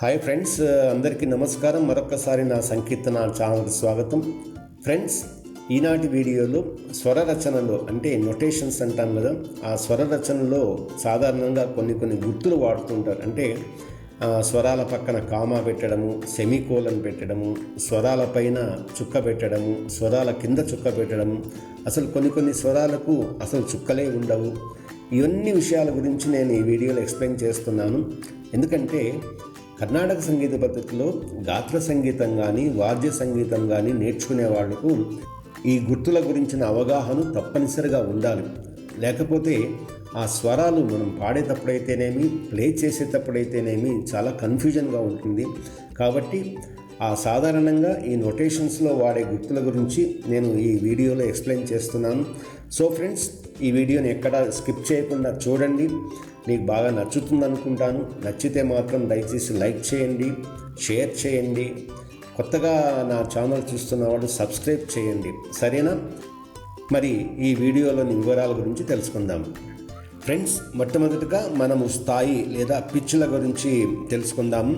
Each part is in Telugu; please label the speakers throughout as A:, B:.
A: హాయ్ ఫ్రెండ్స్, అందరికీ నమస్కారం. మరొకసారి నా సంకీర్తన ఛానల్కి స్వాగతం. ఫ్రెండ్స్, ఈనాటి వీడియోలో స్వర రచనలో అంటే నొటేషన్స్ అంటాం కదా, ఆ స్వర రచనలో సాధారణంగా కొన్ని గుర్తులు వాడుతుంటారు. అంటే స్వరాల పక్కన కామా పెట్టడము, సెమీకోలన్ పెట్టడము, స్వరాల పైన చుక్క పెట్టడము, స్వరాల కింద చుక్క పెట్టడము, అసలు కొన్ని స్వరాలకు అసలు చుక్కలే ఉండవు. ఇవన్నీ విషయాల గురించి నేను ఈ వీడియోలో ఎక్స్ప్లెయిన్ చేస్తున్నాను. ఎందుకంటే కర్ణాటక సంగీత పద్ధతిలో గాత్ర సంగీతం కానీ వాద్య సంగీతం కానీ నేర్చుకునే వాళ్లకు ఈ గుర్తుల గురించిన అవగాహన తప్పనిసరిగా ఉండాలి. లేకపోతే ఆ స్వరాలు మనం పాడేటప్పుడైతేనేమి, ప్లే చేసేటప్పుడైతేనేమి చాలా కన్ఫ్యూజన్గా ఉంటుంది. కాబట్టి సాధారణంగా ఈ నొటేషన్స్లో వాడే గుర్తుల గురించి నేను ఈ వీడియోలో ఎక్స్ప్లెయిన్ చేస్తున్నాను. సో ఫ్రెండ్స్, ఈ వీడియోని ఎక్కడ స్కిప్ చేయకుండా చూడండి. మీకు బాగా నచ్చుతుంది అనుకుంటాను. నచ్చితే మాత్రం దయచేసి లైక్ చేయండి, షేర్ చేయండి. కొత్తగా నా ఛానల్ చూస్తున్న వాళ్ళు సబ్స్క్రైబ్ చేయండి, సరేనా? మరి ఈ వీడియోలోని వివరాల గురించి తెలుసుకుందాం. ఫ్రెండ్స్, మొట్టమొదటిగా మనము స్థాయి లేదా పిచ్చుల గురించి తెలుసుకుందాము.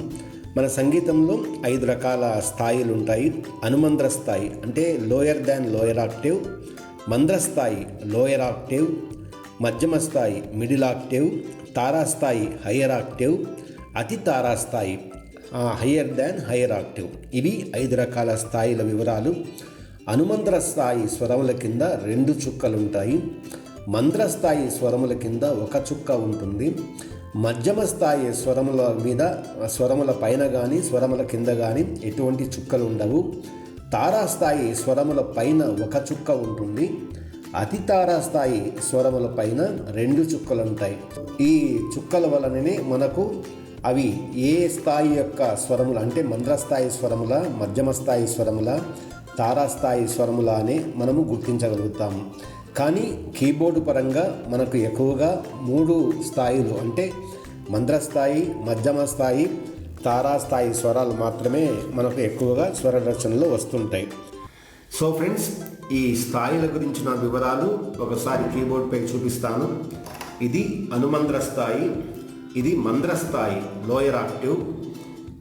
A: మన సంగీతంలో 5 రకాల స్థాయిలు ఉంటాయి. అనుమంద్ర స్థాయి అంటే లోయర్ దాన్ లోయర్ ఆక్టేవ్, మంద్ర స్థాయి లోయర్ ఆక్టేవ్, మధ్యమ స్థాయి మిడిల్ ఆక్టేవ్, తారాస్థాయి హయ్యర్ ఆక్టేవ్, అతి తారాస్థాయి హయ్యర్ దాన్ హయ్యర్ ఆక్టేవ్. ఇవి 5 రకాల స్థాయిల వివరాలు. అనుమంద్ర స్థాయి స్వరముల కింద 2 చుక్కలు ఉంటాయి. మంద్ర స్థాయి స్వరముల కింద 1 చుక్క ఉంటుంది. మధ్యమ స్థాయి స్వరముల పైన కానీ స్వరముల కింద కానీ ఎటువంటి చుక్కలు ఉండవు. తారాస్థాయి స్వరముల పైన 1 చుక్క ఉంటుంది. అతి తారాస్థాయి స్వరముల పైన 2 చుక్కలు ఉంటాయి. ఈ చుక్కల వలననే మనకు అవి ఏ స్థాయి యొక్క స్వరములు అంటే మంద్రస్థాయి స్వరముల, మధ్యమ స్థాయి స్వరముల, తారాస్థాయి స్వరముల అని మనము గుర్తించగలుగుతాము. కానీ కీబోర్డు పరంగా మనకు ఎక్కువగా 3 స్థాయిలు అంటే మంద్రస్థాయి, మధ్యమ స్థాయి, తారాస్థాయి స్వరాలు మాత్రమే మనకు ఎక్కువగా స్వర రచనలో వస్తుంటాయి. సో ఫ్రెండ్స్, ఈ స్థాయిల గురించిన వివరాలు ఒకసారి కీబోర్డ్పై చూపిస్తాను. ఇది అనుమంద్ర స్థాయి, ఇది మంద్ర స్థాయి లోయర్ ఆక్టివ్,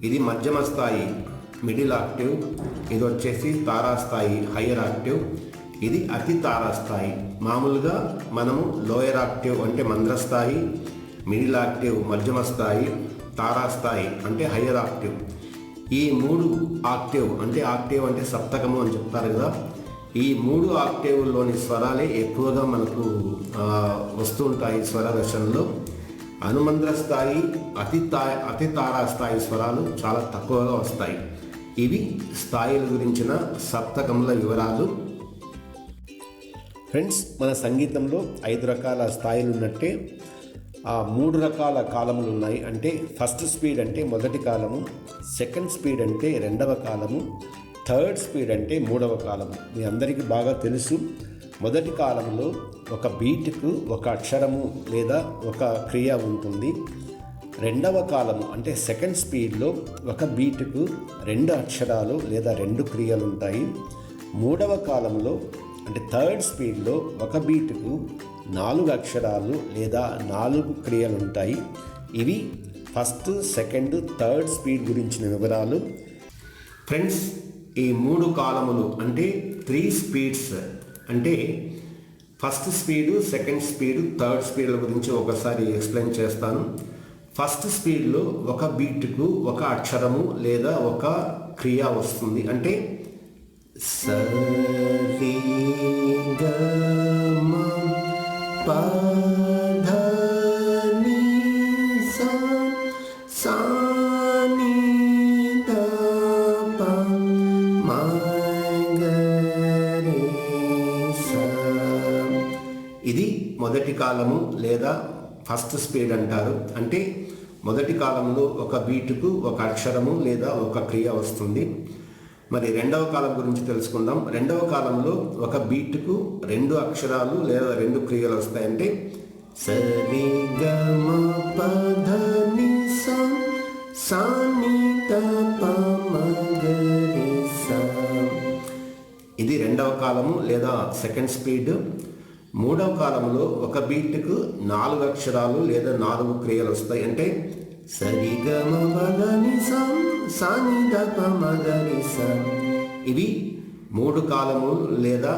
A: ఇది మధ్యమ స్థాయి మిడిల్ ఆక్టివ్, ఇది వచ్చేసి తారాస్థాయి హయ్యర్ ఆక్టివ్, ఇది అతి తారాస్థాయి. మామూలుగా మనము లోయర్ ఆక్టివ్ అంటే మంద్రస్థాయి, మిడిల్ ఆక్టివ్ మధ్యమ స్థాయి, తారాస్థాయి అంటే హయ్యర్ ఆక్టివ్. ఈ 3 ఆక్టివ్ అంటే సప్తకము అని చెప్తారు కదా, ఈ 3 ఆక్టివ్లోని స్వరాలే ఎక్కువగా మనకు వస్తూ ఉంటాయి స్వర రచనలో. అనుమంద్ర స్థాయి, అతి తారాస్థాయి స్వరాలు చాలా తక్కువగా వస్తాయి. ఇవి స్థాయిల గురించిన సప్తకముల వివరాలు. ఫ్రెండ్స్, మన సంగీతంలో 5 రకాల స్థాయిలు ఉన్నట్టే 3 రకాల కాలములు ఉన్నాయి. అంటే ఫస్ట్ స్పీడ్ అంటే మొదటి కాలము, సెకండ్ స్పీడ్ అంటే 2వ కాలము, థర్డ్ స్పీడ్ అంటే 3వ కాలము. మీ అందరికీ బాగా తెలుసు. మొదటి కాలంలో ఒక బీట్కు 1 అక్షరము లేదా 1 క్రియ ఉంటుంది. 2వ కాలము అంటే సెకండ్ స్పీడ్లో 1 బీట్కు 2 అక్షరాలు లేదా 2 క్రియలు ఉంటాయి. 3వ కాలంలో అంటే థర్డ్ స్పీడ్లో 1 బీట్కు 4 అక్షరాలు లేదా 4 క్రియలు ఉంటాయి. ఇవి ఫస్ట్, సెకండ్, థర్డ్ స్పీడ్ గురించిన వివరాలు. ఫ్రెండ్స్, ఈ 3 కాలములు అంటే 3 స్పీడ్స్ అంటే first speed, second speed, third స్పీడ్ల గురించి ఒకసారి ఎక్స్ప్లెయిన్ చేస్తాను. ఫస్ట్ స్పీడ్లో 1 బీట్కు 1 అక్షరము లేదా 1 క్రియ వస్తుంది. అంటే సరి గ మ ప ధ ని స సా ని ద ప మ గ రి స. ఇది మొదటి కాలము లేదా ఫస్ట్ స్పీడ్ అంటారు. అంటే మొదటి కాలంలో 1 బీటుకు 1 అక్షరము లేదా 1 క్రియ వస్తుంది. మరి 2వ కాలం గురించి తెలుసుకుందాం. 2వ కాలంలో 1 బీట్కు 2 అక్షరాలు లేదా 2 క్రియలు వస్తాయంటే సరి గ మ ప ధ ని స సా ని ద ప మ గ రి స. ఇది 2వ కాలము లేదా సెకండ్ స్పీడ్. 3వ కాలంలో 1 బీట్కు 4 అక్షరాలు లేదా 4 క్రియలు వస్తాయి. అంటే సరిగమ పదని సానిదపమదని స. ఇవి 3 కాలము లేదా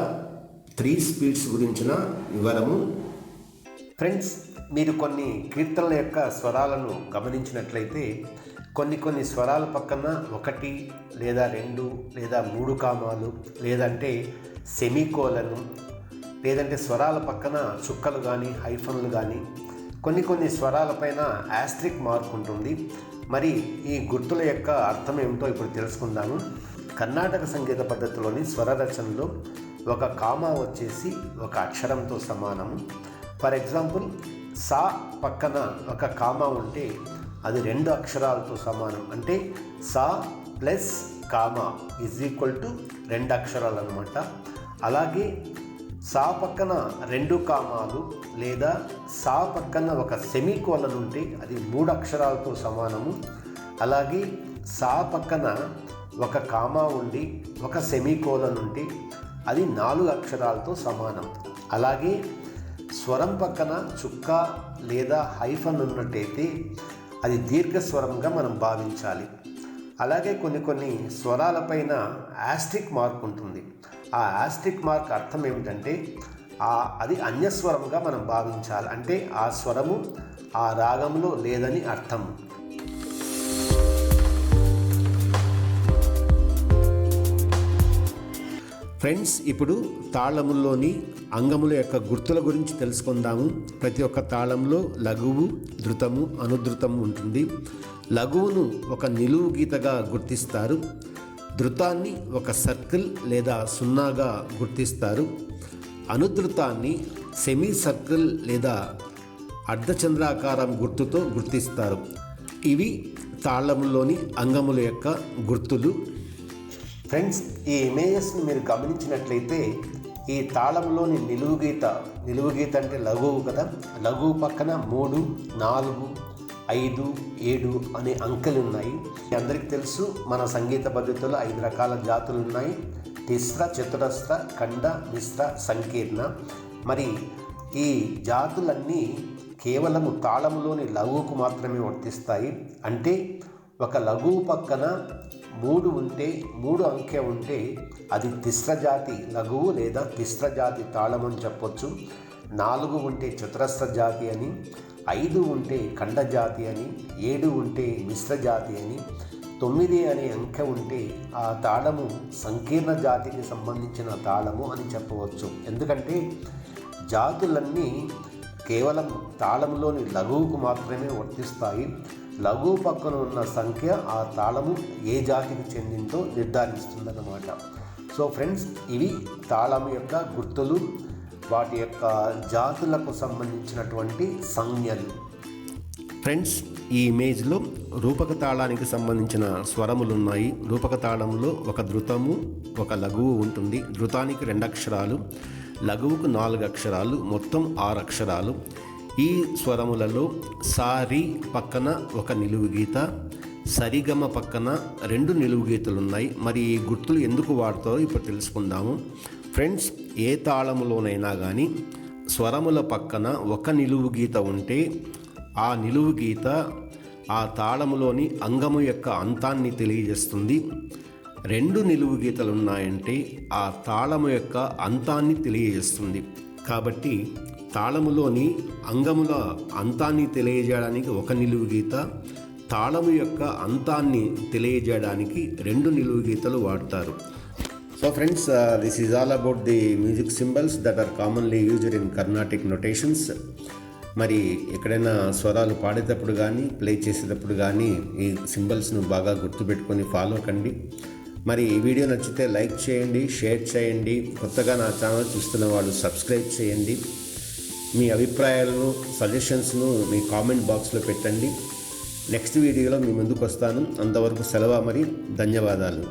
A: 3 స్పీడ్స్ గురించిన వివరము. ఫ్రెండ్స్, మీరు కొన్ని కీర్తనల యొక్క స్వరాలను గమనించినట్లయితే కొన్ని స్వరాల పక్కన 1 లేదా 2 లేదా 3 కామాలు, లేదంటే సెమీకోలను, లేదంటే స్వరాల పక్కన చుక్కలు కానీ హైఫన్లు కానీ, కొన్ని స్వరాలపైన యాస్ట్రిక్ మార్క్ ఉంటుంది. మరి ఈ గుర్తుల యొక్క అర్థం ఏమిటో ఇప్పుడు తెలుసుకుందాము. కర్ణాటక సంగీత పద్ధతిలోని స్వర రచనలో ఒక కామా వచ్చేసి ఒక అక్షరంతో సమానము. ఫర్ ఎగ్జాంపుల్, సా పక్కన ఒక కామా ఉంటే అది 2 అక్షరాలతో సమానం. అంటే సా plus comma is equal to 2 అక్షరాలు అనమాట. అలాగే సా పక్కన 2 కామాలు లేదా సా పక్కన ఒక సెమీకోలన్ ఉంటే అది 3 అక్షరాలతో సమానము. అలాగే సా పక్కన ఒక కామా ఉండి ఒక సెమీకోలన్ ఉంటే అది 4 అక్షరాలతో సమానం. అలాగే స్వరం పక్కన చుక్క లేదా హైఫన్ ఉన్నట్టయితే అది దీర్ఘస్వరంగా మనం భావించాలి. అలాగే కొన్ని స్వరాలపైన యాస్ట్రిక్ మార్క్ ఉంటుంది. ఆ యాస్ట్రిక్ మార్క్ అర్థం ఏమిటంటే అది అన్యస్వరంగా మనం భావించాలి. అంటే ఆ స్వరము ఆ రాగంలో లేదని అర్థం. ఫ్రెండ్స్, ఇప్పుడు తాళముల్లోని అంగముల యొక్క గుర్తుల గురించి తెలుసుకుందాము. ప్రతి ఒక్క తాళంలో లఘువు, ధృతము, అనుధృతము ఉంటుంది. లఘువును ఒక నిలువు గీతగా గుర్తిస్తారు. ధృతాన్ని ఒక సర్కిల్ లేదా సున్నాగా గుర్తిస్తారు. అనుధృతాన్ని సెమీ సర్కిల్ లేదా అర్ధచంద్రాకారం గుర్తుతో గుర్తిస్తారు. ఇవి తాళములోని అంగముల యొక్క గుర్తులు. ఫ్రెండ్స్, ఈ ఇమేజెస్ని మీరు గమనించినట్లయితే ఈ తాళంలోని నిలువు గీత అంటే లఘువు కదా, లఘువు పక్కన 3, 4, 5, 7 అనే అంకెలు ఉన్నాయి. అందరికీ తెలుసు, మన సంగీత పద్ధతిలో 5 రకాల జాతులు ఉన్నాయి. తిస్ర, చతురస్ర, ఖండ, మిశ్ర, సంకీర్ణ. మరి ఈ జాతులన్నీ కేవలము తాళంలోని లఘువుకు మాత్రమే వర్తిస్తాయి. అంటే ఒక లఘువు పక్కన 3 ఉంటే, 3 అంకె ఉంటే అది తిస్ర జాతి లఘువు లేదా తిస్ర జాతి తాళం అని చెప్పొచ్చు. 4 ఉంటే చతురస్ర జాతి అని, 5 ఉంటే ఖండ జాతి అని, 7 ఉంటే మిశ్ర జాతి అని, 9 అనే అంకె ఉంటే ఆ తాళము సంకీర్ణ జాతికి సంబంధించిన తాళము అని చెప్పవచ్చు. ఎందుకంటే జాతులన్నీ కేవలం తాళంలోని లఘువుకు మాత్రమే వర్తిస్తాయి. లఘువు పక్కన ఉన్న సంఖ్య ఆ తాళము ఏ జాతికి చెందిందో నిర్ధారిస్తుందన్నమాట. సో ఫ్రెండ్స్, ఇవి తాళం యొక్క గుర్తులు, వాటి యొక్క జాతులకు సంబంధించినటువంటి సంజ్ఞలు. ఫ్రెండ్స్, ఈ ఇమేజ్లో రూపక తాళానికి సంబంధించిన స్వరములు ఉన్నాయి. రూపక తాళంలో ఒక ధృతము, ఒక లఘువు ఉంటుంది. ధృతానికి 2 అక్షరాలు, లఘువుకు 4 అక్షరాలు, మొత్తం 6 అక్షరాలు. ఈ స్వరములలో సారి పక్కన ఒక నిలువు గీత, సరిగమ పక్కన 2 నిలువు గీతలు ఉన్నాయి. మరి ఈ గుర్తులు ఎందుకు వాడతారో ఇప్పుడు తెలుసుకుందాము. ఫ్రెండ్స్, ఏ తాళములోనైనా కానీ స్వరముల పక్కన ఒక నిలువు గీత ఉంటే ఆ నిలువు గీత ఆ తాళములోని అంగము యొక్క అంతాన్ని తెలియజేస్తుంది. 2 నిలువు గీతలు ఉన్నాయంటే ఆ తాళము యొక్క అంతాన్ని తెలియజేస్తుంది. కాబట్టి తాళములోని అంగముల అంతాన్ని తెలియజేయడానికి ఒక నిలువు గీత, తాళము యొక్క అంతాన్ని తెలియజేయడానికి 2 నిలువు గీతలు వాడతారు. So friends, this is all about the music symbols that are commonly used in Carnatic notations. మరి ఎక్కడైనా స్వరాలు పాడేటప్పుడు కానీ ప్లే చేసేటప్పుడు కానీ ఈ సింబల్స్ను బాగా గుర్తుపెట్టుకొని ఫాలో కండి. మరి ఈ వీడియో నచ్చితే లైక్ చేయండి, షేర్ చేయండి. కొత్తగా నా ఛానల్ చూస్తున్న వాళ్ళు సబ్స్క్రైబ్ చేయండి. మీ అభిప్రాయాలను, సజెషన్స్ను మీ కామెంట్ బాక్స్లో పెట్టండి. నెక్స్ట్ వీడియోలో మీ ముందుకు వస్తాను. అంతవరకు సెలవు. మరి ధన్యవాదాలు.